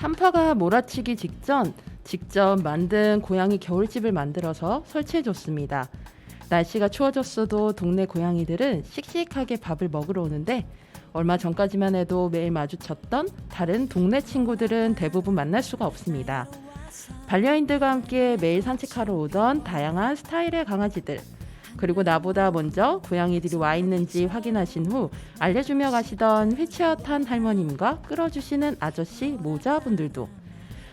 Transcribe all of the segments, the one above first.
한파가 몰아치기 직전 직접 만든 고양이 겨울집을 만들어서 설치해줬습니다. 날씨가 추워졌어도 동네 고양이들은 씩씩하게 밥을 먹으러 오는데 얼마 전까지만 해도 매일 마주쳤던 다른 동네 친구들은 대부분 만날 수가 없습니다. 반려인들과 함께 매일 산책하러 오던 다양한 스타일의 강아지들, 그리고 나보다 먼저 고양이들이 와 있는지 확인하신 후 알려주며 가시던 휠체어 탄 할머님과 끌어주시는 아저씨 모자분들도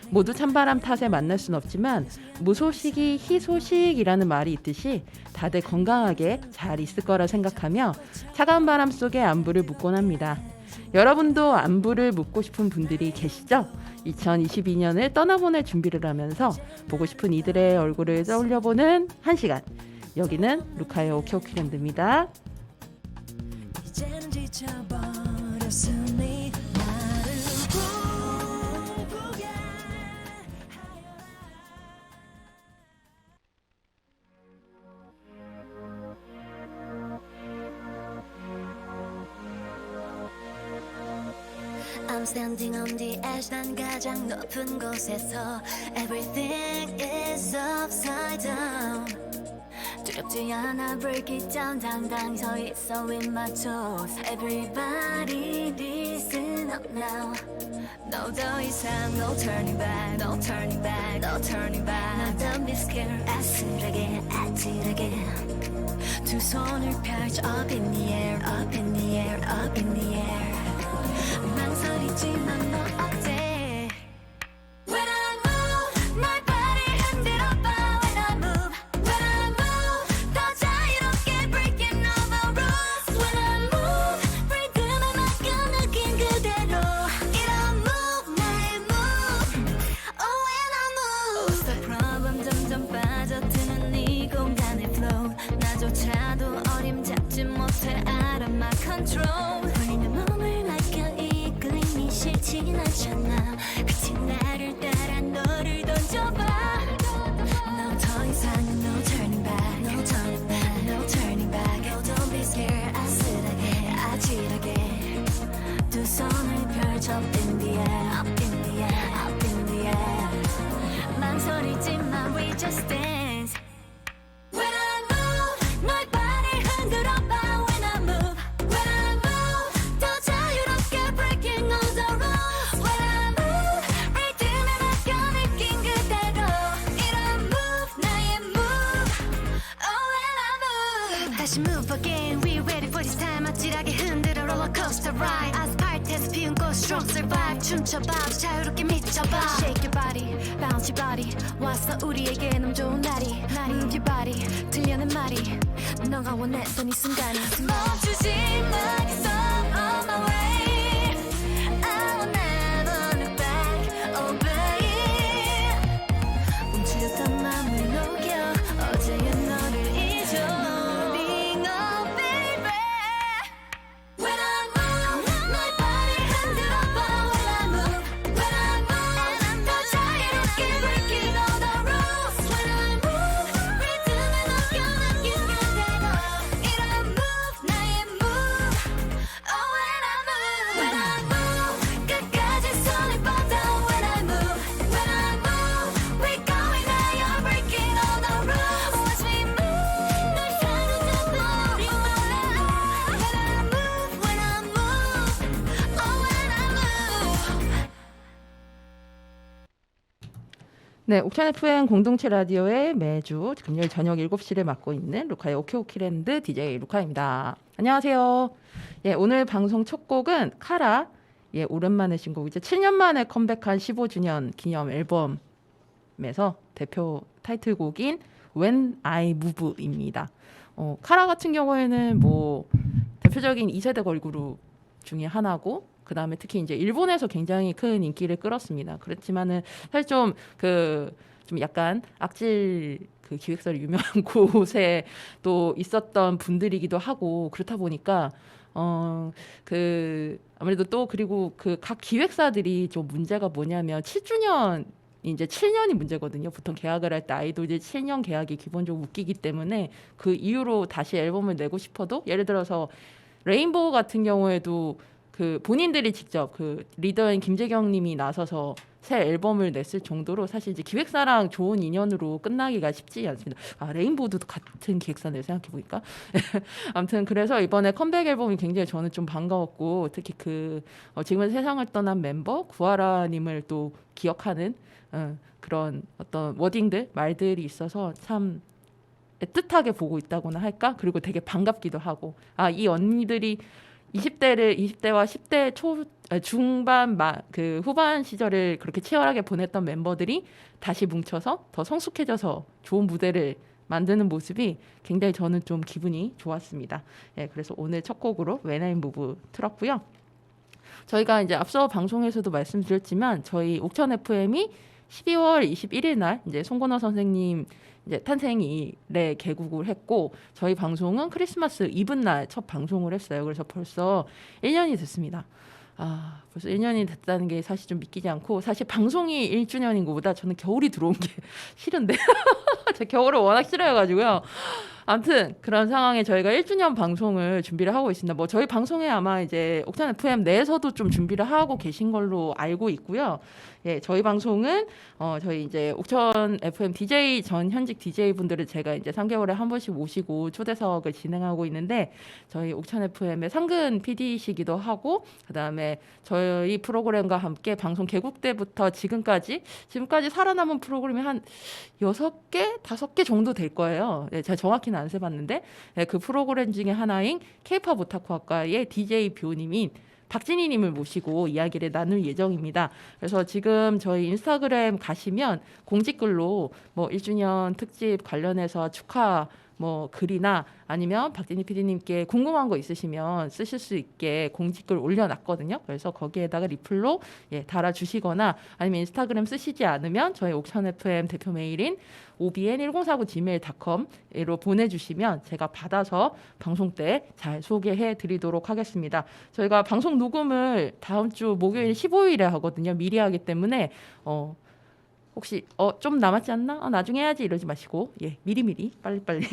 모두 찬바람 탓에 만날 순 없지만 무소식이 희소식이라는 말이 있듯이 다들 건강하게 잘 있을 거라 생각하며 차가운 바람 속에 안부를 묻곤 합니다. 여러분도 안부를 묻고 싶은 분들이 계시죠? 2022년을 떠나보낼 준비를 하면서 보고 싶은 이들의 얼굴을 떠올려보는 1시간. 여기는 루카의 오케오키랜드입니다. 이제는 지쳐버렸으니 나를 보게 I'm standing on the edge 난 가장 높은 곳에서 Everything is upside down 두렵지 않아 break it down 당당 서 있어 with my toes Everybody listen up now No 더 이상 no turning back No turning back No turning back Now don't be scared 아슬하게 아찔하게 두 손을 펼쳐 up in the air Up in the air Up in the air 망설이지만 너 어때 When I move my body 흔들어봐 When I move When I move 더 자유롭게 breaking all the rules When I move 리듬에 맡겨 느낀 그대로 이런 move 나의 move Oh when I move What's the problem 점점 빠져드는 이 공간의 flow 나조차도 어림잡지 못해 out of my control 우리는 몸을 맡겨 이끌림이 싫진 않잖아 그치 나를 따라 너를 던져봐 No 더 이상은 no turning back No turning back No turning back Oh don't be scared 아슬하게 아찔하게 두 손을 펼쳐 up in the air Up in the air Up in the air 망설이지만 we just dance When I move 너의 발을 흔들어봐 When I move When I move 더 자유롭게 breaking all the rules When I move 리듬에 맡겨 느낀 그대로 이런 move 나의 move Oh when I move 다시 move again We ready for this time 아찔하게 흔들어 rollercoaster ride 아스팔트에서 피운 꽃 strong survive 춤춰봐 자유롭게 미쳐봐 Shake your body bounce your body 왔어 우리에게 너무 좋은 날이 Move your body 들려는 말이 너가 원했던 이 순간이 멈추지 말겠어 on my way I will never look back oh babe 움츠렸던 맘을 녹여 어제의 너를 잊어 Moving on baby When I move 너의 발을 흔들어봐 When I move When I move 더 자유롭게 breaking all the rules When I move 리듬에 맡겨 느낀 그대로 이런 move 나의 move Oh when I move When I move 끝까지 손을 뻗어 When I move When I move We're going higher breaking all the rules Watch me move 널 사로잡아 우리 몰라 When I move When I move Oh when I move 네, 옥천 FM 공동체 라디오의 매주 금요일 저녁 7시를 맡고 있는 루카의 오케오키랜드 DJ 루카입니다. 안녕하세요. 예, 오늘 방송 첫 곡은 카라. 예, 오랜만에 신곡 이제 7년 만에 컴백한 15주년 기념 앨범에서 대표 타이틀곡인 When I Move입니다. 카라 같은 경우에는 뭐 대표적인 2세대 걸그룹 중에 하나고 그 다음에 특히 이제 일본에서 굉장히 큰 인기를 끌었습니다. 그렇지만은 사실 좀 약간 악질 그 기획사로 유명한 곳에 또 있었던 분들이기도 하고 그렇다 보니까 아무래도 또 그리고 그 각 기획사들이 좀 문제가 뭐냐면 7주년 이제 7년이 문제거든요. 보통 계약을 할 때 아이돌들 7년 계약이 기본적으로 묶이기 때문에 그 이후로 다시 앨범을 내고 싶어도 예를 들어서 레인보우 같은 경우에도 그 본인들이 직접 그 리더인 김재경님이 나서서 새 앨범을 냈을 정도로 사실 이제 기획사랑 좋은 인연으로 끝나기가 쉽지 않습니다. 아 레인보우도 같은 기획사네요 생각해 보니까. 아무튼 그래서 이번에 컴백 앨범이 굉장히 저는 좀 반가웠고 특히 그 지금은 세상을 떠난 멤버 구하라님을 또 기억하는 그런 어떤 워딩들 말들이 있어서 참 애틋하게 보고 있다고나 할까? 그리고 되게 반갑기도 하고 이 언니들이 20대와 10대 중반 그 후반 시절을 그렇게 치열하게 보냈던 멤버들이 다시 뭉쳐서 더 성숙해져서 좋은 무대를 만드는 모습이 굉장히 저는 좀 기분이 좋았습니다. 예, 그래서 오늘 첫 곡으로 When I Move 틀었고요. 저희가 이제 앞서 방송에서도 말씀드렸지만 저희 옥천 FM이 12월 21일 날 이제 송건호 선생님 이제 탄생일에 개국을 했고 저희 방송은 크리스마스 이브 날 첫 방송을 했어요. 그래서 벌써 1년이 됐습니다. 벌써 1년이 됐다는 게 사실 좀 믿기지 않고 사실 방송이 1주년인 것보다 저는 겨울이 들어온 게 싫은데 제가 겨울을 워낙 싫어해가지고요. 아무튼 그런 상황에 저희가 1주년 방송을 준비를 하고 있습니다. 뭐 저희 방송에 아마 이제 옥천 FM 내에서도 좀 준비를 하고 계신 걸로 알고 있고요. 예, 저희 방송은 저희 이제 옥천 FM DJ 전 현직 DJ 분들을 제가 이제 3개월에 한 번씩 모시고 초대석을 진행하고 있는데 저희 옥천 FM의 상근 PD이시기도 하고 그다음에 저희 프로그램과 함께 방송 개국 때부터 지금까지 살아남은 프로그램이 한 6개, 5개 정도 될 거예요. 네, 제가 정확히는 안 세봤는데 네, 그 프로그램 중에 하나인 K-팝 오타쿠학과의 DJ 뷰님인 박진희님을 모시고 이야기를 나눌 예정입니다. 그래서 지금 저희 인스타그램 가시면 공지글로 뭐 1주년 특집 관련해서 축하 뭐 글이나 아니면 박진희 PD님께 궁금한 거 있으시면 쓰실 수 있게 공지글 올려놨거든요. 그래서 거기에다가 리플로 달아주시거나 아니면 인스타그램 쓰시지 않으면 저희 옥천 FM 대표 메일인 obn1049gmail.com으로 보내주시면 제가 받아서 방송 때 잘 소개해드리도록 하겠습니다. 저희가 방송 녹음을 다음 주 목요일 15일에 하거든요. 미리 하기 때문에 혹시 좀 남았지 않나? 나중에 해야지 이러지 마시고 미리미리 빨리빨리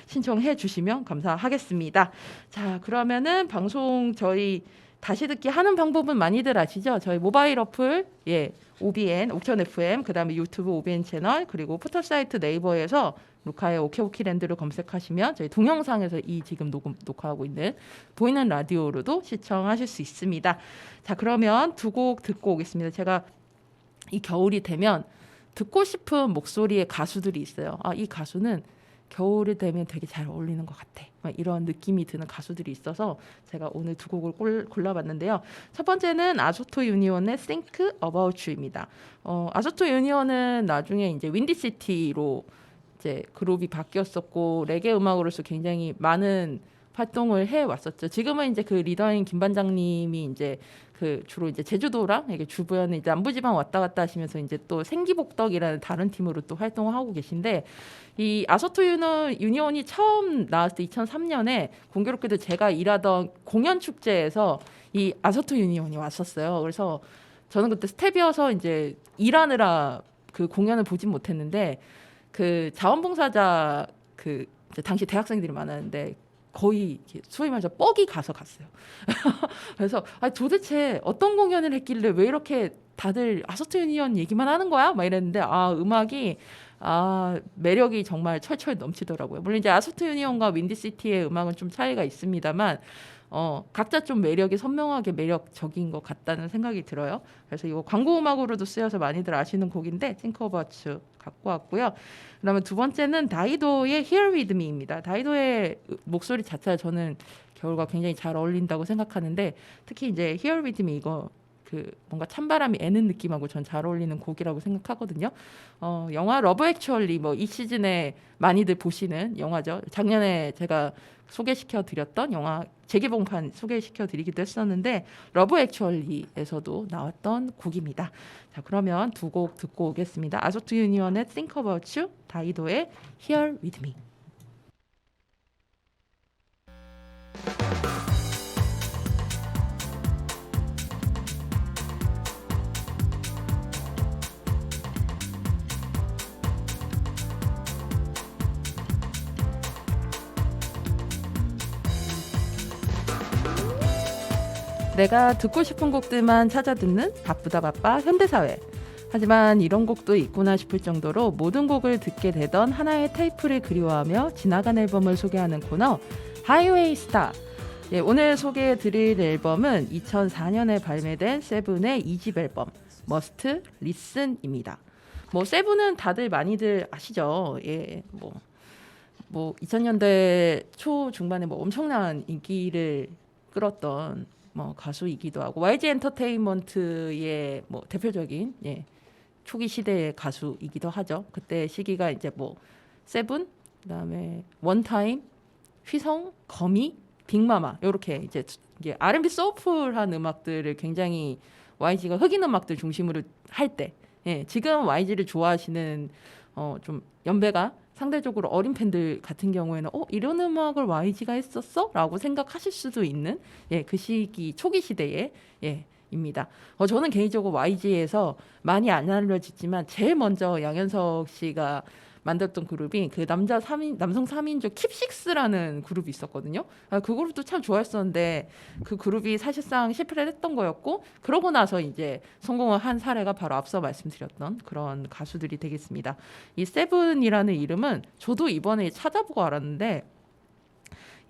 신청해 주시면 감사하겠습니다. 자 그러면은 방송 저희 다시 듣기 하는 방법은 많이들 아시죠? 저희 모바일 어플 OBN 옥천 FM 그다음에 유튜브 OBN 채널 그리고 포털 사이트 네이버에서 루카의 오케오키랜드를 검색하시면 저희 동영상에서 이 지금 녹화하고 있는 보이는 라디오로도 시청하실 수 있습니다. 자 그러면 두 곡 듣고 오겠습니다. 제가 이 겨울이 되면 듣고 싶은 목소리의 가수들이 있어요. 이 가수는 겨울이 되면 되게 잘 어울리는 것 같아. 이런 느낌이 드는 가수들이 있어서 제가 오늘 두 곡을 골라봤는데요. 첫 번째는 아소토 유니온의 Think About You입니다. 아소토 유니온은 나중에 이제 윈디시티로 이제 그룹이 바뀌었었고 레게 음악으로서 굉장히 많은 활동을 해 왔었죠. 지금은 이제 그 리더인 김 반장님이 이제 그 주로 이제 제주도랑 이게 주변에 이제 남부지방 왔다 갔다 하시면서 이제 또 생기복덕이라는 다른 팀으로 또 활동을 하고 계신데 이 아소토 유니온이 처음 나왔을 때 2003년에 공교롭게도 제가 일하던 공연 축제에서 이 아소토 유니온이 왔었어요. 그래서 저는 그때 스텝이어서 이제 일하느라 그 공연을 보진 못했는데 그 자원봉사자 그 당시 대학생들이 많았는데 거의 소위 말해서 뻑이 가서 갔어요. 그래서 도대체 어떤 공연을 했길래 왜 이렇게 다들 아소토 유니온 얘기만 하는 거야? 막 이랬는데 음악이 매력이 정말 철철 넘치더라고요. 물론 이제 아소토 유니온과 윈디시티의 음악은 좀 차이가 있습니다만 각자 좀 매력이 선명하게 매력적인 것 같다는 생각이 들어요. 그래서 이거 광고 음악으로도 쓰여서 많이들 아시는 곡인데 Think About You 갖고 왔고요. 그다음에 두 번째는 다이도의 Here With Me입니다. 다이도의 목소리 자체가 저는 겨울과 굉장히 잘 어울린다고 생각하는데 특히 이제 Here With Me 이거 그 뭔가 찬바람이 애는 느낌하고 전 잘 어울리는 곡이라고 생각하거든요. 영화 러브 액츄얼리 뭐 이 시즌에 많이들 보시는 영화죠. 작년에 제가 소개시켜 드렸던 영화 재개봉판 소개시켜 드리기도 했었는데 러브 액츄얼리에서도 나왔던 곡입니다. 자 그러면 두 곡 듣고 오겠습니다. 아소토 유니온의 Think About You, 다이도의 Here With Me. 내가 듣고 싶은 곡들만 찾아 듣는 바쁘다 바빠 현대사회. 하지만 이런 곡도 있구나 싶을 정도로 모든 곡을 듣게 되던 하나의 테이프를 그리워하며 지나간 앨범을 소개하는 코너 하이웨이 스타. 예, 오늘 소개해드릴 앨범은 2004년에 발매된 세븐의 2집 앨범 Must Listen입니다. 뭐 세븐은 다들 많이들 아시죠? 예, 뭐 2000년대 초 중반에 뭐 엄청난 인기를 끌었던 뭐 가수이기도 하고 YG 엔터테인먼트의 뭐 대표적인 초기 시대의 가수이기도 하죠. 그때 시기가 이제 뭐 세븐, 그다음에 원타임, 휘성, 거미, 빅마마 이렇게 이제 R&B 소울풀한 음악들을 굉장히 YG가 흑인 음악들 중심으로 할 때, 지금 YG를 좋아하시는 좀 연배가 상대적으로 어린 팬들 같은 경우에는 이런 음악을 YG가 했었어? 라고 생각하실 수도 있는 그 시기 초기 시대에 입니다. 저는 개인적으로 YG에서 많이 안 알려지지만 제일 먼저 양현석 씨가 만들었던 그룹이 그 남성 3인조 킵식스라는 그룹이 있었거든요. 그 그룹도 참 좋아했었는데 그 그룹이 사실상 실패를 했던 거였고, 그러고 나서 이제 성공을 한 사례가 바로 앞서 말씀드렸던 그런 가수들이 되겠습니다. 이 세븐이라는 이름은 저도 이번에 찾아보고 알았는데,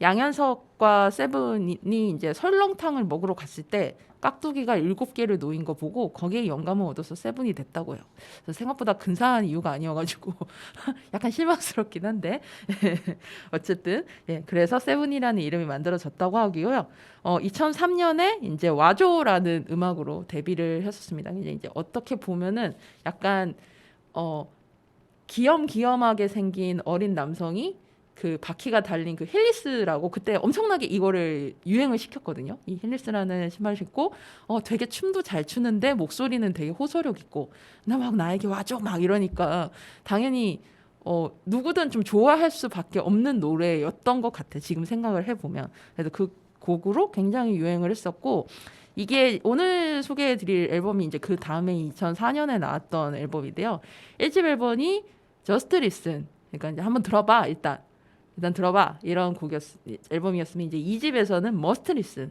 양현석과 세븐이 이제 설렁탕을 먹으러 갔을 때 깍두기가 7개를 놓인 거 보고 거기에 영감을 얻어서 세븐이 됐다고요. 그래서 생각보다 근사한 이유가 아니어가지고 약간 실망스럽긴 한데 어쨌든 그래서 세븐이라는 이름이 만들어졌다고 하고요. 2003년에 이제 와조라는 음악으로 데뷔를 했었습니다. 이제 어떻게 보면은 약간 귀염귀염하게 생긴 어린 남성이 그 바퀴가 달린 그 힐리스라고 그때 엄청나게 이거를 유행을 시켰거든요. 이 힐리스라는 신발 신고 되게 춤도 잘 추는데 목소리는 되게 호소력 있고 나 막 나에게 와줘 막 이러니까 당연히 누구든 좀 좋아할 수밖에 없는 노래였던 것 같아. 지금 생각을 해보면. 그래서 그 곡으로 굉장히 유행을 했었고, 이게 오늘 소개해드릴 앨범이 이제 그 다음에 2004년에 나왔던 앨범인데요. 1집 앨범이 Just Listen. 그러니까 이제 한번 들어봐 일단 들어봐 이런 앨범이었으면 이제 2집에서는 Must Listen.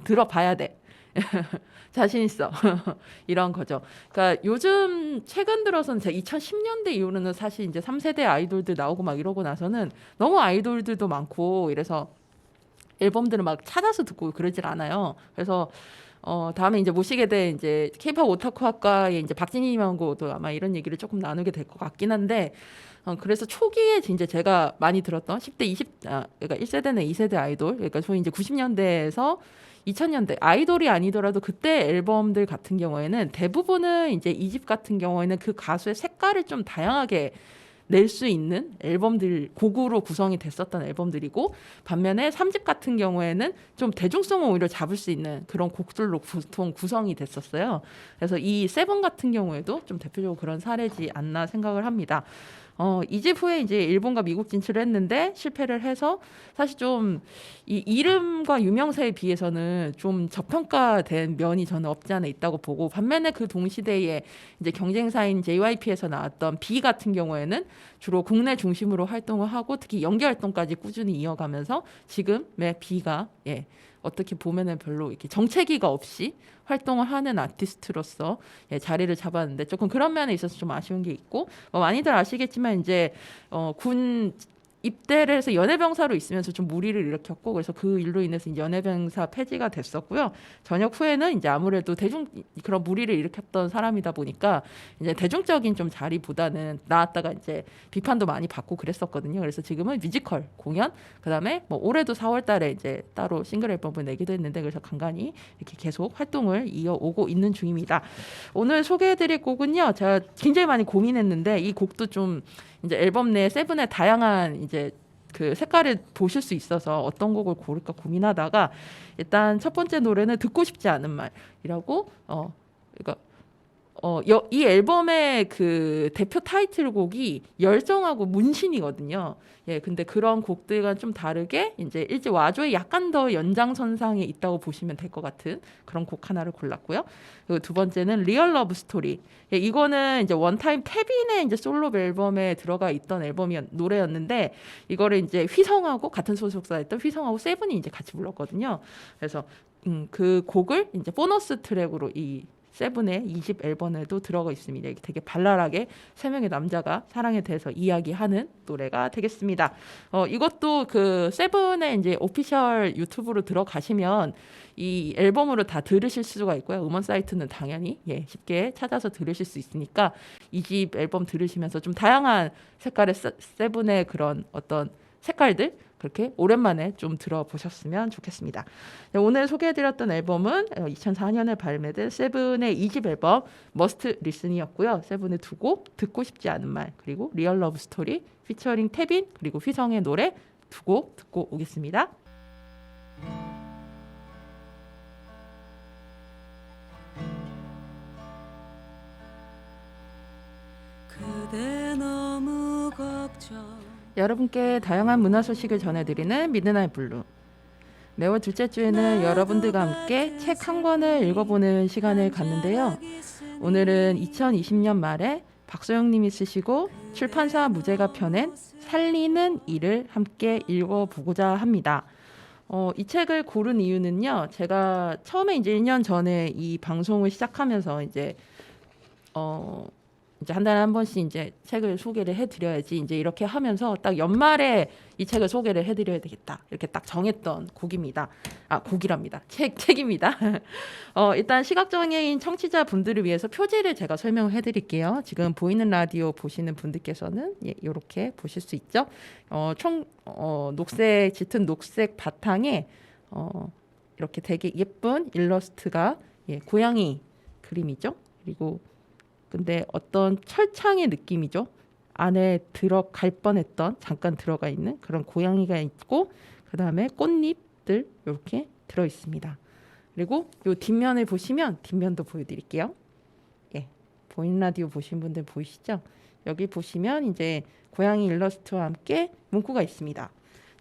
들어봐야 돼. 자신 있어. 이런 거죠. 그러니까 요즘 최근 들어서는 제가 2010년대 이후로는 사실 이제 3세대 아이돌들 나오고 막 이러고 나서는 너무 아이돌들도 많고 이래서 앨범들을 막 찾아서 듣고 그러질 않아요. 그래서 다음에 이제 모시게 된 이제 K-pop 오타쿠 학과의 이제 박진희님하고도 아마 이런 얘기를 조금 나누게 될 것 같긴 한데, 그래서 초기에 이제 제가 많이 들었던 10대, 그러니까 1세대나 2세대 아이돌, 그러니까 저희 이제 90년대에서 2000년대 아이돌이 아니더라도 그때 앨범들 같은 경우에는 대부분은 이제 2집 같은 경우에는 그 가수의 색깔을 좀 다양하게 낼 수 있는 앨범들, 곡으로 구성이 됐었던 앨범들이고, 반면에 3집 같은 경우에는 좀 대중성을 오히려 잡을 수 있는 그런 곡들로 보통 구성이 됐었어요. 그래서 이 세븐 같은 경우에도 좀 대표적으로 그런 사례지 않나 생각을 합니다. 2집 후에 이제 일본과 미국 진출을 했는데 실패를 해서 사실 좀 이 이름과 유명세에 비해서는 좀 저평가된 면이 저는 없지 않아 있다고 보고, 반면에 그 동시대에 이제 경쟁사인 JYP에서 나왔던 B 같은 경우에는 주로 국내 중심으로 활동을 하고 특히 연기 활동까지 꾸준히 이어가면서 지금의 B가 어떻게 보면은 별로 이렇게 정체기가 없이 활동을 하는 아티스트로서 자리를 잡았는데 조금 그런 면에 있어서 좀 아쉬운 게 있고, 많이들 아시겠지만 이제 군 입대를 해서 연예병사로 있으면서 좀 무리를 일으켰고, 그래서 그 일로 인해서 이제 연예병사 폐지가 됐었고요. 전역 후에는 이제 아무래도 그런 무리를 일으켰던 사람이다 보니까 이제 대중적인 좀 자리보다는 나왔다가 이제 비판도 많이 받고 그랬었거든요. 그래서 지금은 뮤지컬 공연, 그다음에 뭐 올해도 4월달에 이제 따로 싱글 앨범을 내기도 했는데, 그래서 간간히 이렇게 계속 활동을 이어오고 있는 중입니다. 오늘 소개해드릴 곡은요, 제가 굉장히 많이 고민했는데 이 곡도 좀 이제 앨범 내 세븐의 다양한 이제 그 색깔을 보실 수 있어서 어떤 곡을 고를까 고민하다가 일단 첫 번째 노래는 듣고 싶지 않은 말이라고 그러니까 이 앨범의 그 대표 타이틀곡이 열정하고 문신이거든요. 근데 그런 곡들과 좀 다르게 이제 일제 와조의 약간 더 연장선상에 있다고 보시면 될 것 같은 그런 곡 하나를 골랐고요. 그리고 두 번째는 리얼 러브 스토리. 이거는 이제 원타임 태빈의 이제 솔로 앨범에 들어가 있던 노래였는데, 이거를 이제 휘성하고 같은 소속사였던 휘성하고 세븐이 이제 같이 불렀거든요. 그래서 그 곡을 이제 보너스 트랙으로 이 세븐의 2집 앨범에도 들어가 있습니다. 이게 되게 발랄하게 세 명의 남자가 사랑에 대해서 이야기하는 노래가 되겠습니다. 이것도 그 세븐의 이제 오피셜 유튜브로 들어가시면 이 앨범으로 다 들으실 수가 있고요. 음원 사이트는 당연히 쉽게 찾아서 들으실 수 있으니까 2집 앨범 들으시면서 좀 다양한 색깔의 세븐의 그런 어떤 색깔들 그렇게 오랜만에 좀 들어보셨으면 좋겠습니다. 네, 오늘 소개해드렸던 앨범은 2004년에 발매된 세븐의 2집 앨범 머스트 리슨이었고요. 세븐의 두 곡 듣고 싶지 않은 말 그리고 리얼 러브 스토리 피처링 태빈 그리고 휘성의 노래 두 곡 듣고 오겠습니다. 그대 너무 걱정 여러분께 다양한 문화 소식을 전해드리는 미드나잇 블루. 매월 둘째 주에는 여러분들과 함께 책 한 권을 읽어보는 시간을 갖는데요. 오늘은 2020년 말에 박소영 님이 쓰시고 출판사 무제가 펴낸 살리는 일을 함께 읽어보고자 합니다. 이 책을 고른 이유는요. 제가 처음에 이제 1년 전에 이 방송을 시작하면서 이제 한 달에 한 번씩 이제 책을 소개를 해드려야지 이제 이렇게 하면서 딱 연말에 이 책을 소개를 해드려야 되겠다 이렇게 딱 정했던 곡입니다. 곡이랍니다. 책입니다. 일단 시각장애인 청취자분들을 위해서 표지를 제가 설명을 해드릴게요. 지금 보이는 라디오 보시는 분들께서는 이렇게 보실 수 있죠. 녹색 짙은 녹색 바탕에 이렇게 되게 예쁜 일러스트가 고양이 그림이죠. 그리고 근데 어떤 철창의 느낌이죠. 안에 들어갈 뻔했던 잠깐 들어가 있는 그런 고양이가 있고 그 다음에 꽃잎들 이렇게 들어 있습니다. 그리고 이 뒷면을 보시면 뒷면도 보여드릴게요. 보이는 라디오 보신 분들 보이시죠? 여기 보시면 이제 고양이 일러스트와 함께 문구가 있습니다.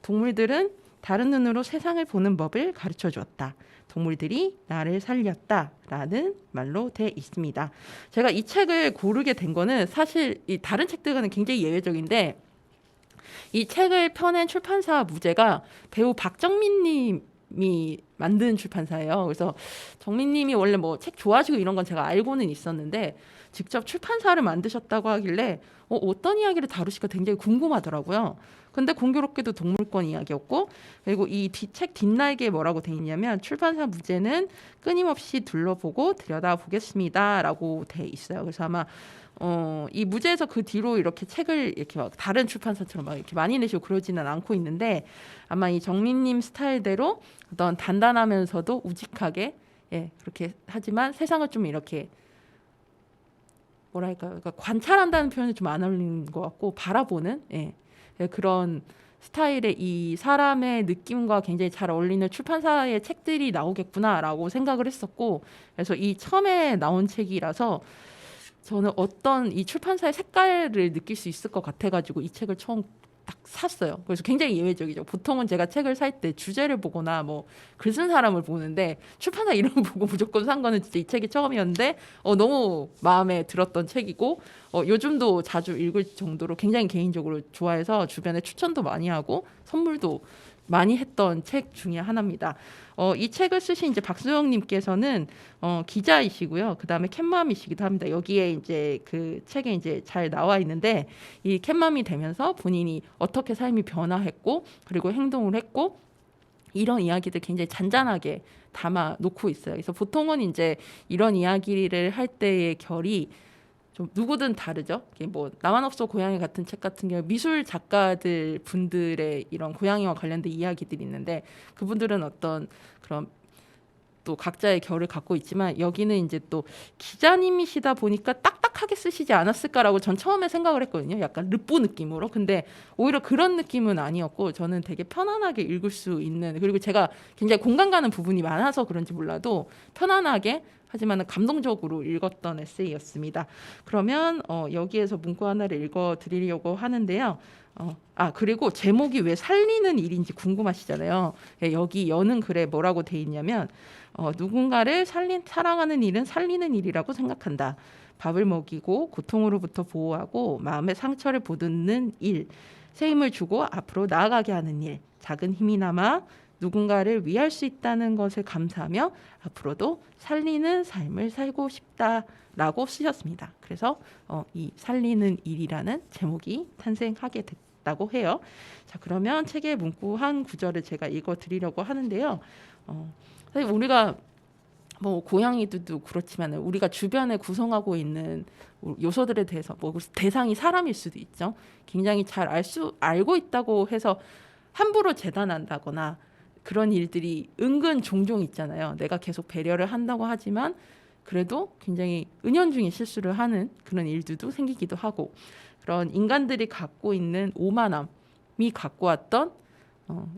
동물들은 다른 눈으로 세상을 보는 법을 가르쳐 주었다. 동물들이 나를 살렸다 라는 말로 돼 있습니다. 제가 이 책을 고르게 된 거는 사실 이 다른 책들과는 굉장히 예외적인데 이 책을 펴낸 출판사 무제가 배우 박정민 님이 만든 출판사예요. 그래서 정민 님이 원래 뭐 책 좋아하시고 이런 건 제가 알고는 있었는데 직접 출판사를 만드셨다고 하길래 어떤 이야기를 다루실까 굉장히 궁금하더라고요. 근데 공교롭게도 동물권 이야기였고 그리고 이 책 뒷날개에 뭐라고 돼 있냐면 출판사 무제는 끊임없이 둘러보고 들여다보겠습니다 라고 돼 있어요. 그래서 아마 이 무제에서 그 뒤로 이렇게 책을 이렇게 막 다른 출판사처럼 막 이렇게 많이 내시고 그러지는 않고 있는데 아마 이 정민님 스타일대로 어떤 단단하면서도 우직하게 그렇게 하지만 세상을 좀 이렇게 뭐랄까요? 그러니까 관찰한다는 표현이 좀 안 어울리는 것 같고 바라보는 그런 스타일의 이 사람의 느낌과 굉장히 잘 어울리는 출판사의 책들이 나오겠구나라고 생각을 했었고 그래서 이 처음에 나온 책이라서 저는 어떤 이 출판사의 색깔을 느낄 수 있을 것 같아가지고 이 책을 처음 딱 샀어요. 그래서 굉장히 예외적이죠. 보통은 제가 책을 살 때 주제를 보거나 뭐 글 쓴 사람을 보는데 출판사 이름 보고 무조건 산 거는 진짜 이 책이 처음이었는데 너무 마음에 들었던 책이고 요즘도 자주 읽을 정도로 굉장히 개인적으로 좋아해서 주변에 추천도 많이 하고 선물도 많이 했던 책 중에 하나입니다. 이 책을 쓰신 이제 박수영님께서는 기자이시고요. 그 다음에 캣맘이시기도 합니다. 여기에 이제 그 책에 이제 잘 나와 있는데 이 캣맘이 되면서 본인이 어떻게 삶이 변화했고 그리고 행동을 했고 이런 이야기들 굉장히 잔잔하게 담아 놓고 있어요. 그래서 보통은 이제 이런 이야기를 할 때의 결이 좀 누구든 다르죠. 뭐 나만 없어 고양이 같은 책 같은 경우 미술 작가들 분들의 이런 고양이와 관련된 이야기들이 있는데 그분들은 어떤 그런 또 각자의 결을 갖고 있지만 여기는 이제 또 기자님이시다 보니까 딱딱하게 쓰시지 않았을까라고 전 처음에 생각을 했거든요. 약간 르뽀 느낌으로. 근데 오히려 그런 느낌은 아니었고 저는 되게 편안하게 읽을 수 있는 그리고 제가 굉장히 공감 가는 부분이 많아서 그런지 몰라도 편안하게 하지만 감동적으로 읽었던 에세이였습니다. 그러면 여기에서 문구 하나를 읽어드리려고 하는데요. 그리고 제목이 왜 살리는 일인지 궁금하시잖아요. 여기 여는 글에 뭐라고 돼 있냐면 누군가를 사랑하는 일은 살리는 일이라고 생각한다. 밥을 먹이고 고통으로부터 보호하고 마음의 상처를 보듬는 일, 새 힘을 주고 앞으로 나아가게 하는 일, 작은 힘이나마 누군가를 위할 수 있다는 것을 감사하며 앞으로도 살리는 삶을 살고 싶다라고 쓰셨습니다. 그래서 이 살리는 일이라는 제목이 탄생하게 됐다고 해요. 자, 그러면 책의 문구 한 구절을 제가 읽어드리려고 하는데요. 사실 우리가 뭐 고양이들도 그렇지만 우리가 주변에 구성하고 있는 요소들에 대해서 뭐 대상이 사람일 수도 있죠. 굉장히 잘 알고 있다고 해서 함부로 재단한다거나 그런 일들이 은근 종종 있잖아요. 내가 계속 배려를 한다고 하지만 그래도 굉장히 은연중에 실수를 하는 그런 일들도 생기기도 하고, 그런 인간들이 갖고 있는 오만함이 갖고 왔던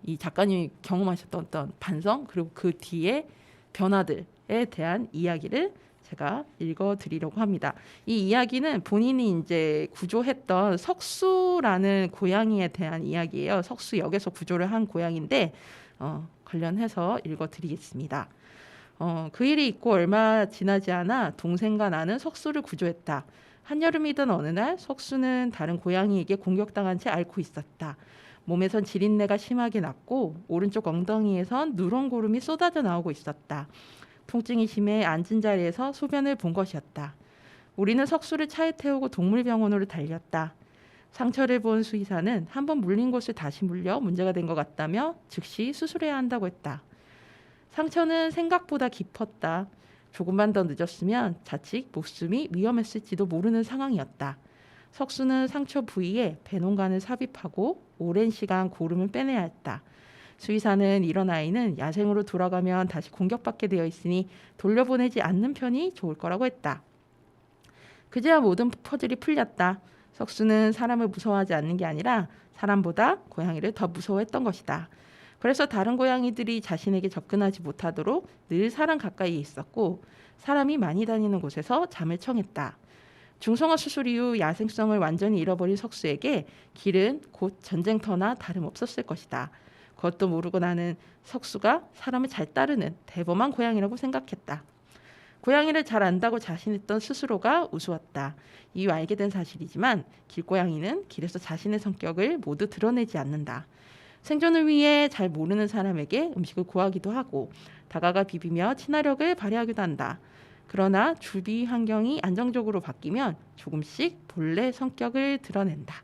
이 작가님이 경험하셨던 어떤 반성, 그리고 그 뒤에 변화들에 대한 이야기를 제가 읽어드리려고 합니다. 이 이야기는 본인이 이제 구조했던 석수라는 고양이에 대한 이야기예요. 석수 역에서 구조를 한 고양인데 관련해서 읽어드리겠습니다. 그 일이 있고 얼마 지나지 않아 동생과 나는 석수를 구조했다. 한여름이던 어느 날 석수는 다른 고양이에게 공격당한 채 앓고 있었다. 몸에선 지린내가 심하게 났고 오른쪽 엉덩이에선 누런 고름이 쏟아져 나오고 있었다. 통증이 심해 앉은 자리에서 소변을 본 것이었다. 우리는 석수를 차에 태우고 동물병원으로 달렸다. 상처를 본 수의사는 한번 물린 곳을 다시 물려 문제가 된 것 같다며 즉시 수술해야 한다고 했다. 상처는 생각보다 깊었다. 조금만 더 늦었으면 자칫 목숨이 위험했을지도 모르는 상황이었다. 석수는 상처 부위에 배농간을 삽입하고 오랜 시간 고름을 빼내야 했다. 수의사는 이런 아이는 야생으로 돌아가면 다시 공격받게 되어 있으니 돌려보내지 않는 편이 좋을 거라고 했다. 그제야 모든 퍼즐이 풀렸다. 석수는 사람을 무서워하지 않는 게 아니라 사람보다 고양이를 더 무서워했던 것이다. 그래서 다른 고양이들이 자신에게 접근하지 못하도록 늘 사람 가까이에 있었고 사람이 많이 다니는 곳에서 잠을 청했다. 중성화 수술 이후 야생성을 완전히 잃어버린 석수에게 길은 곧 전쟁터나 다름없었을 것이다. 그것도 모르고 나는 석수가 사람을 잘 따르는 대범한 고양이라고 생각했다. 고양이를 잘 안다고 자신했던 스스로가 우스웠다. 이후 알게 된 사실이지만 길고양이는 길에서 자신의 성격을 모두 드러내지 않는다. 생존을 위해 잘 모르는 사람에게 음식을 구하기도 하고 다가가 비비며 친화력을 발휘하기도 한다. 그러나 주위 환경이 안정적으로 바뀌면 조금씩 본래 성격을 드러낸다.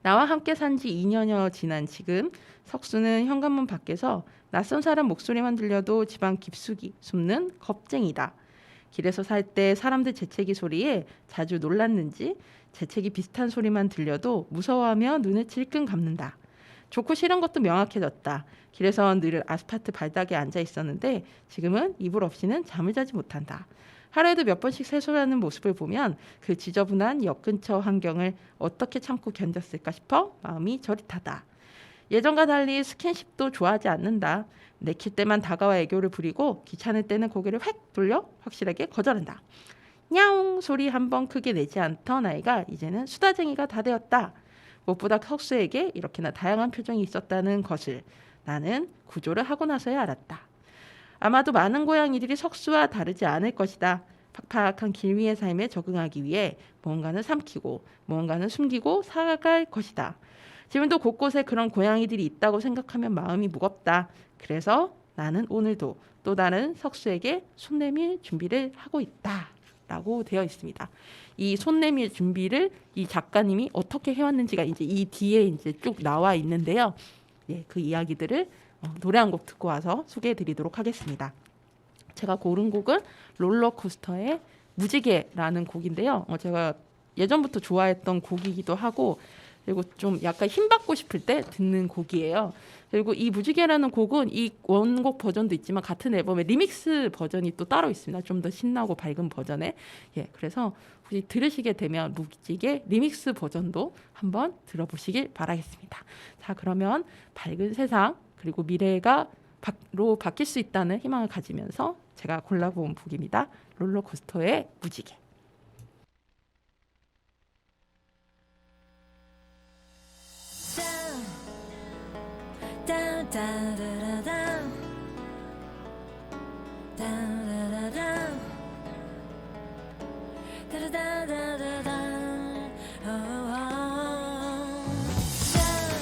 나와 함께 산 지 2년여 지난 지금 석수는 현관문 밖에서 낯선 사람 목소리만 들려도 집안 깊숙이 숨는 겁쟁이다. 길에서 살 때 사람들 재채기 소리에 자주 놀랐는지 재채기 비슷한 소리만 들려도 무서워하며 눈을 질끈 감는다. 좋고 싫은 것도 명확해졌다. 길에선 늘 아스팔트 발닥에 앉아 있었는데 지금은 이불 없이는 잠을 자지 못한다. 하루에도 몇 번씩 세수하는 모습을 보면 그 지저분한 역 근처 환경을 어떻게 참고 견뎠을까 싶어 마음이 저릿하다. 예전과 달리 스킨십도 좋아하지 않는다. 내킬 때만 다가와 애교를 부리고 귀찮을 때는 고개를 획 돌려 확실하게 거절한다. 냐옹 소리 한 번 크게 내지 않던 아이가 이제는 수다쟁이가 다 되었다. 무엇보다 석수에게 이렇게나 다양한 표정이 있었다는 것을 나는 구조를 하고 나서야 알았다. 아마도 많은 고양이들이 석수와 다르지 않을 것이다. 팍팍한 길 위의 삶에 적응하기 위해 무언가는 삼키고 무언가는 숨기고 살아갈 것이다. 지금도 곳곳에 그런 고양이들이 있다고 생각하면 마음이 무겁다. 그래서 나는 오늘도 또 다른 석수에게 손 내밀 준비를 하고 있다. 라고 되어 있습니다. 이 손 내밀 준비를 이 작가님이 어떻게 해왔는지가 이제 이 뒤에 이제 쭉 나와 있는데요. 예, 그 이야기들을 노래 한 곡 듣고 와서 소개해드리도록 하겠습니다. 제가 고른 곡은 롤러코스터의 무지개라는 곡인데요. 제가 예전부터 좋아했던 곡이기도 하고 그리고 좀 약간 힘받고 싶을 때 듣는 곡이에요. 그리고 이 무지개라는 곡은 이 원곡 버전도 있지만 같은 앨범에 리믹스 버전이 또 따로 있습니다. 좀 더 신나고 밝은 버전에. 예, 그래서 혹시 들으시게 되면 무지개 리믹스 버전도 한번 들어보시길 바라겠습니다. 자, 그러면 밝은 세상 그리고 미래가 로 바뀔 수 있다는 희망을 가지면서 제가 골라본 곡입니다. 롤러코스터의 무지개. down, down, down, down, down, down, down, down, down, down, down, oh, oh, down,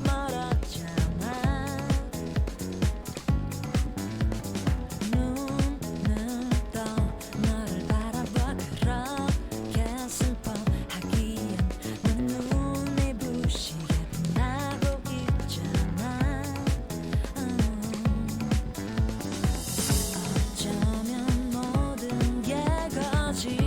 멀었잖아. 눈을 떠 너를 바라봐 그렇게 슬퍼하기엔 내 눈이 부시게 빛나고 있잖아. 어쩌면 모든 게 거짓말같이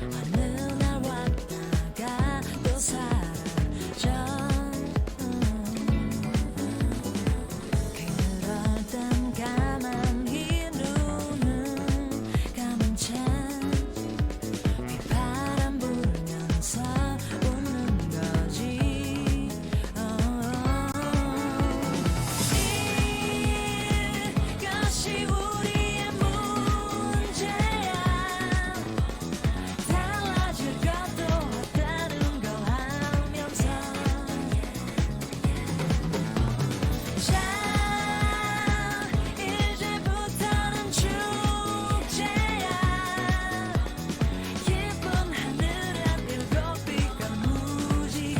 어느 날 왔다가 또 사라져. 그럴 땐 가만히 눈을 감은 채 휘바람 불면서 웃는 거지. 이것이 우리의 문제야. 달라질 것도 없다는 걸 알면서 자 이제부터는 축제야. 깊은 하늘엔 일곱 빛깔 무지개.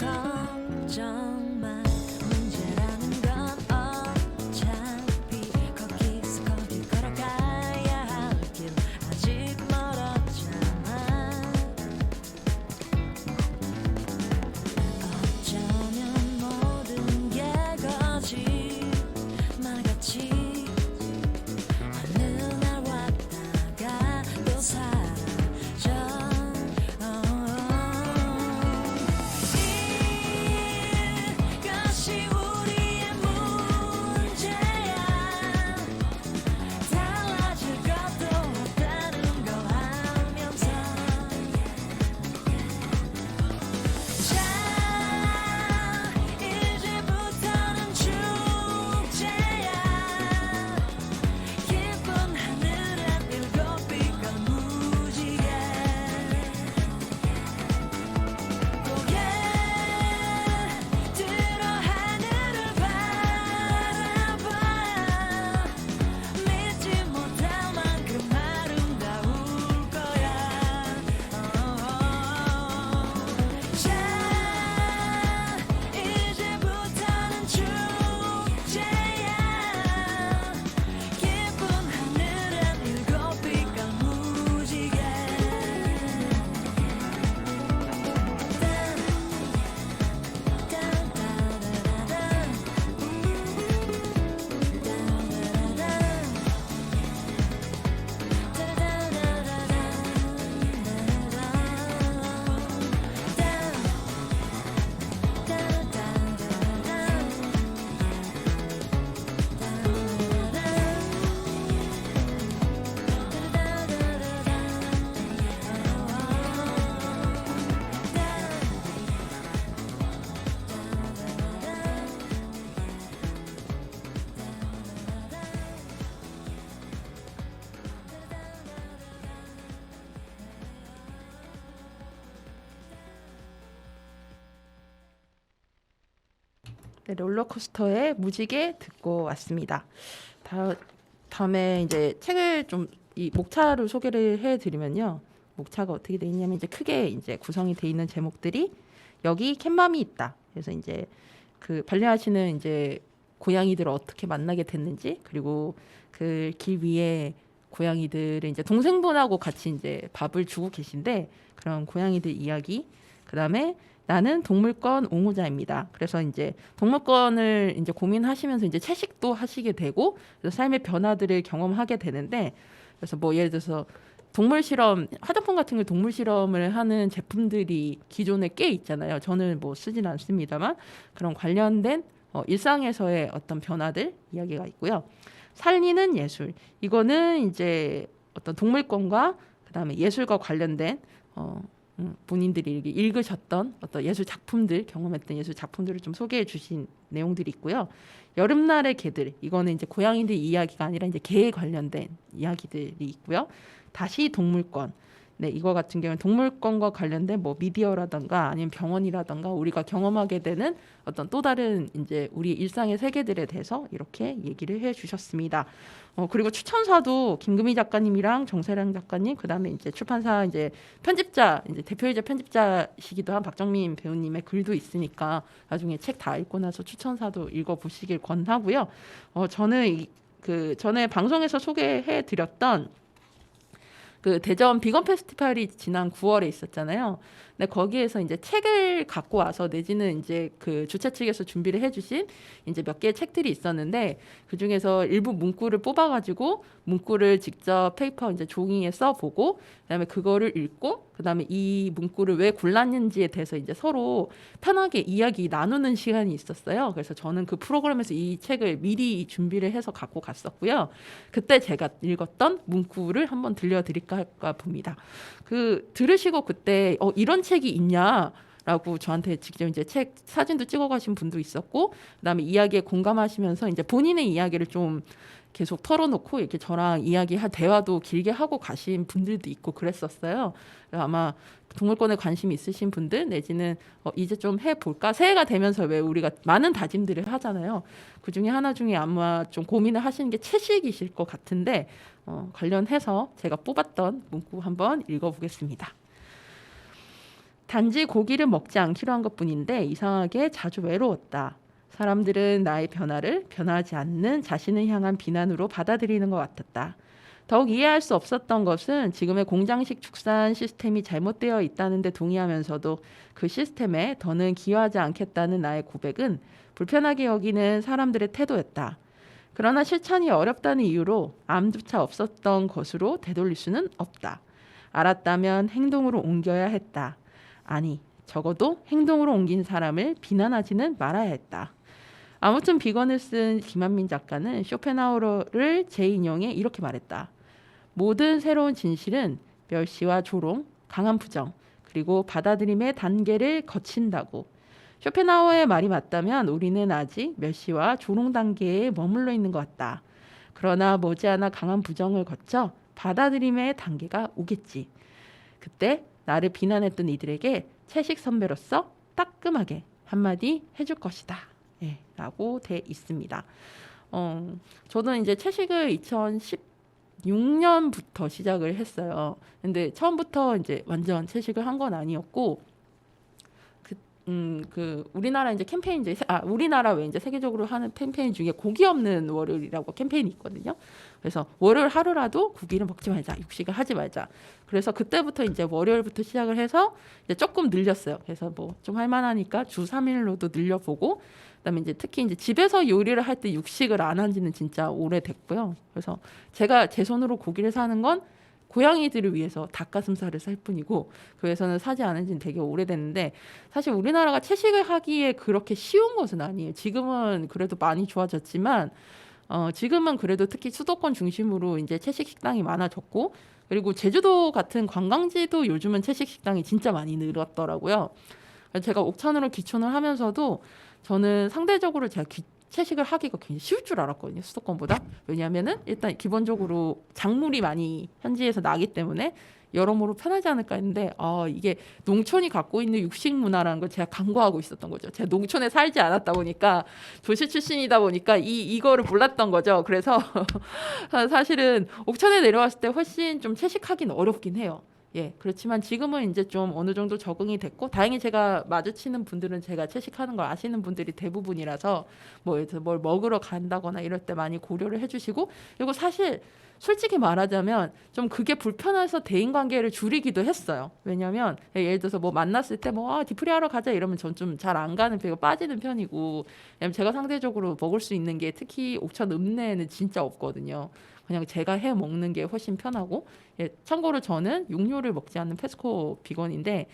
걱정 마. 문제라는 건 어차피 거기서 거기 걸어가야 할 길 아직 멀었잖아. 어쩌면 모든 게 거짓말같이 어느 날 왔다가 또 사라져. 이것이 우리의 문제야. 달라질 것도 없다는 걸 알면서 자 이제부터는 축제야. 깊은 하늘엔 일곱 빛깔 무지개. 고개 들어 하늘을 바라봐. 믿지 못할 만큼 아름다울 거야. 자 이제부터는 축제야. 깊은 하늘엔 일곱 빛깔 무지개. 네, 롤러코스터의 무지개 듣고 왔습니다. 다음에 이제 책을 좀 이 목차를 소개를 해드리면요. 목차가 어떻게 돼 있냐면 이제 크게 이제 구성이 돼 있는 제목들이 여기 캣맘이 있다. 그래서 이제 그 반려하시는 이제 고양이들을 어떻게 만나게 됐는지, 그리고 그 길 위에 고양이들을 이제 동생분하고 같이 이제 밥을 주고 계신데 그런 고양이들 이야기. 그다음에 나는 동물권 옹호자입니다. 그래서 이제 동물권을 이제 고민하시면서 이제 채식도 하시게 되고, 그래서 삶의 변화들을 경험하게 되는데, 그래서 뭐 예를 들어서 동물 실험, 화장품 같은 걸 동물 실험을 하는 제품들이 기존에 꽤 있잖아요. 저는 뭐 쓰진 않습니다만 그런 관련된 일상에서의 어떤 변화들 이야기가 있고요. 살리는 예술, 이거는 이제 어떤 동물권과 그다음에 예술과 관련된 본인들이 이렇게 읽으셨던 어떤 예술 작품들, 경험했던 예술 작품들을 좀 소개해 주신 내용들이 있고요. 여름날의 개들, 이거는 이제 고양이들 이야기가 아니라 이제 개에 관련된 이야기들이 있고요. 다시 동물권, 네, 이거 같은 경우는 동물권과 관련된 뭐 미디어라던가 아니면 병원이라던가 우리가 경험하게 되는 어떤 또 다른 이제 우리 일상의 세계들에 대해서 이렇게 얘기를 해 주셨습니다. 그리고 추천사도 김금희 작가님이랑 정세랑 작가님, 그다음에 이제 출판사 이제 편집자, 이제 대표이자 편집자시기도 한 박정민 배우님의 글도 있으니까 나중에 책 다 읽고 나서 추천사도 읽어보시길 권하고요. 저는 그 전에 방송에서 소개해 드렸던 그 대전 비건 페스티벌이 지난 9월에 있었잖아요. 근데 거기에서 이제 책을 갖고 와서 내지는 이제 그 주최 측에서 준비를 해주신 이제 몇 개의 책들이 있었는데 그 중에서 일부 문구를 뽑아가지고 문구를 직접 페이퍼 이제 종이에 써보고 그다음에 그거를 읽고 그다음에 이 문구를 왜 골랐는지에 대해서 이제 서로 편하게 이야기 나누는 시간이 있었어요. 그래서 저는 그 프로그램에서 이 책을 미리 준비를 해서 갖고 갔었고요. 그때 제가 읽었던 문구를 한번 들려드릴까 봅니다. 그 들으시고 그때 이런 책이 있냐라고 저한테 직접 이제 책 사진도 찍어 가신 분도 있었고 그다음에 이야기에 공감하시면서 이제 본인의 이야기를 좀 계속 털어놓고 이렇게 저랑 대화도 길게 하고 가신 분들도 있고 그랬었어요. 아마 동물권에 관심 있으신 분들 내지는 이제 좀 해볼까 새해가 되면서 왜 우리가 많은 다짐들을 하잖아요. 그 중에 하나 중에 아마 좀 고민을 하시는 게 채식이실 것 같은데 관련해서 제가 뽑았던 문구 한번 읽어보겠습니다. 단지 고기를 먹지 않기로 한 것뿐인데 이상하게 자주 외로웠다. 사람들은 나의 변화를 변하지 않는 자신을 향한 비난으로 받아들이는 것 같았다. 더욱 이해할 수 없었던 것은 지금의 공장식 축산 시스템이 잘못되어 있다는 데 동의하면서도 그 시스템에 더는 기여하지 않겠다는 나의 고백은 불편하게 여기는 사람들의 태도였다. 그러나 실천이 어렵다는 이유로 아무조차 없었던 것으로 되돌릴 수는 없다. 알았다면 행동으로 옮겨야 했다. 아니, 적어도 행동으로 옮긴 사람을 비난하지는 말아야 했다. 아무튼 비건을 쓴 김한민 작가는 쇼펜하우어를 재인용해 이렇게 말했다. 모든 새로운 진실은 멸시와 조롱, 강한 부정, 그리고 받아들임의 단계를 거친다고. 쇼펜하우어의 말이 맞다면 우리는 아직 멸시와 조롱 단계에 머물러 있는 것 같다. 그러나 머지않아 강한 부정을 거쳐 받아들임의 단계가 오겠지. 그때 나를 비난했던 이들에게 채식 선배로서 따끔하게 한마디 해줄 것이다. 예, 라고 돼 있습니다. 저는 이제 채식을 2016년부터 시작을 했어요. 근데 처음부터 이제 완전 채식을 한 건 아니었고, 그 우리나라 이제 캠페인 우리나라 왜 이제 세계적으로 하는 캠페인 중에 고기 없는 월요일이라고 캠페인이 있거든요. 그래서 월요일 하루라도 고기를 먹지 말자, 육식을 하지 말자. 그래서 그때부터 이제 월요일부터 시작을 해서 이제 조금 늘렸어요. 그래서 뭐 좀 할만하니까 주 3일로도 늘려보고, 그다음에 이제 특히 이제 집에서 요리를 할 때 육식을 안 한 지는 진짜 오래됐고요. 그래서 제가 제 손으로 고기를 사는 건 고양이들을 위해서 닭가슴살을 살 뿐이고 그래서는 사지 않은 지는 되게 오래됐는데 사실 우리나라가 채식을 하기에 그렇게 쉬운 것은 아니에요. 지금은 그래도 많이 좋아졌지만 지금은 그래도 특히 수도권 중심으로 이제 채식 식당이 많아졌고 그리고 제주도 같은 관광지도 요즘은 채식 식당이 진짜 많이 늘었더라고요. 제가 옥천으로 귀촌을 하면서도 저는 상대적으로 제가 채식을 하기가 굉장히 쉬울 줄 알았거든요. 수도권보다. 왜냐하면은 일단 기본적으로 작물이 많이 현지에서 나기 때문에 여러모로 편하지 않을까 했는데 이게 농촌이 갖고 있는 육식 문화라는 걸 제가 간과하고 있었던 거죠. 제가 농촌에 살지 않았다 보니까 도시 출신이다 보니까 이거를 몰랐던 거죠. 그래서 사실은 옥천에 내려왔을 때 훨씬 좀 채식하기는 어렵긴 해요. 예, 그렇지만 지금은 이제 좀 어느 정도 적응이 됐고 다행히 제가 마주치는 분들은 제가 채식하는 걸 아시는 분들이 대부분이라서 뭐 뭘 먹으러 간다거나 이럴 때 많이 고려를 해주시고 그리고 사실 솔직히 말하자면 좀 그게 불편해서 대인관계를 줄이기도 했어요. 왜냐하면 예를 들어서 뭐 만났을 때 뭐 디프리 하러 가자 이러면 전 좀 잘 안 가는 편이고 빠지는 편이고 왜냐면 제가 상대적으로 먹을 수 있는 게 특히 옥천 읍내에는 진짜 없거든요. 그냥 제가 해 먹는 게 훨씬 편하고 예, 참고로 저는 육류를 먹지 않는 페스코 비건인데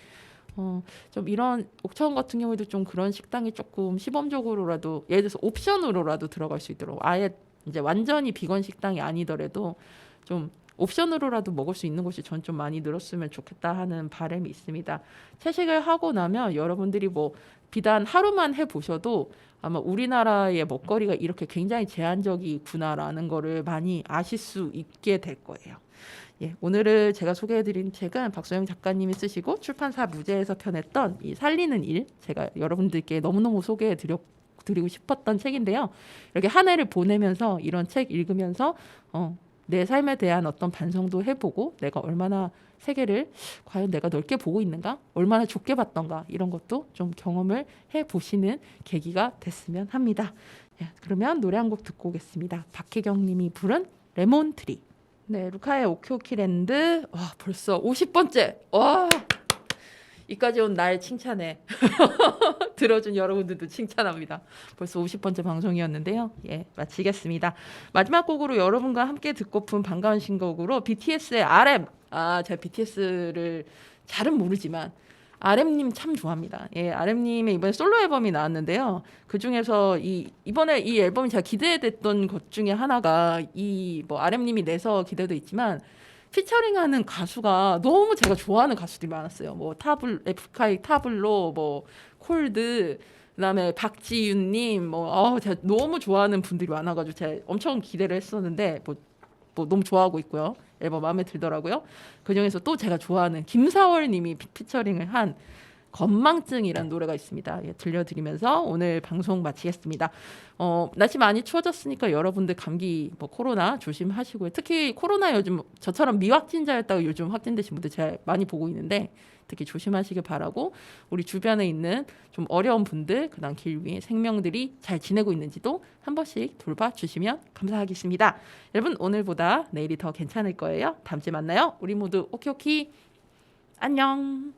좀 이런 옥천 같은 경우에도 좀 그런 식당이 조금 시범적으로라도 예를 들어서 옵션으로라도 들어갈 수 있도록 아예 이제 완전히 비건 식당이 아니더라도 좀 옵션으로라도 먹을 수 있는 곳이 전 좀 많이 늘었으면 좋겠다 하는 바람이 있습니다. 채식을 하고 나면 여러분들이 뭐 비단 하루만 해보셔도 아마 우리나라의 먹거리가 이렇게 굉장히 제한적이구나라는 거를 많이 아실 수 있게 될 거예요. 예, 오늘을 제가 소개해드린 책은 박소영 작가님이 쓰시고 출판사 무제에서 펴냈던 이 살리는 일, 제가 여러분들께 너무너무 소개해드리고 싶었던 책인데요. 이렇게 한 해를 보내면서 이런 책 읽으면서 내 삶에 대한 어떤 반성도 해보고 내가 얼마나 세계를 과연 내가 넓게 보고 있는가, 얼마나 좁게 봤던가 이런 것도 좀 경험을 해보시는 계기가 됐으면 합니다. 예, 그러면 노래 한 곡 듣고 오겠습니다. 박혜경 님이 부른 레몬트리. 네, 루카의 오키오키랜드. 와, 벌써 50번째. 와, 이까지 온 날 칭찬해. 들어준 여러분들도 칭찬합니다. 벌써 50번째 방송이었는데요. 예, 마치겠습니다. 마지막 곡으로 여러분과 함께 듣고픈 반가운 신곡으로 BTS의 RM. 제가 BTS를 잘은 모르지만 RM님 참 좋아합니다. 예, RM님의 이번에 솔로 앨범이 나왔는데요. 그 중에서 이번에 이 앨범이 제가 기대됐던 것 중에 하나가 RM님이 내서 기대도 있지만 피처링하는 가수가 너무 제가 좋아하는 가수들이 많았어요. 에픽하이 타블로, 콜드, 그다음에 박지윤님, 제가 너무 좋아하는 분들이 많아가지고 제가 엄청 기대를 했었는데 너무 좋아하고 있고요. 앨범 마음에 들더라고요. 그 중에서 또 제가 좋아하는 김사월님이 피처링을 한 건망증이라는 노래가 있습니다. 예, 들려드리면서 오늘 방송 마치겠습니다. 날씨 많이 추워졌으니까 여러분들 감기 코로나 조심하시고요. 특히 코로나 요즘 저처럼 미확진자였다가 요즘 확진되신 분들 제가 많이 보고 있는데 특히 조심하시길 바라고 우리 주변에 있는 좀 어려운 분들 그다음 길 위에 생명들이 잘 지내고 있는지도 한 번씩 돌봐주시면 감사하겠습니다. 여러분 오늘보다 내일이 더 괜찮을 거예요. 다음 주에 만나요. 우리 모두 오키오키 안녕.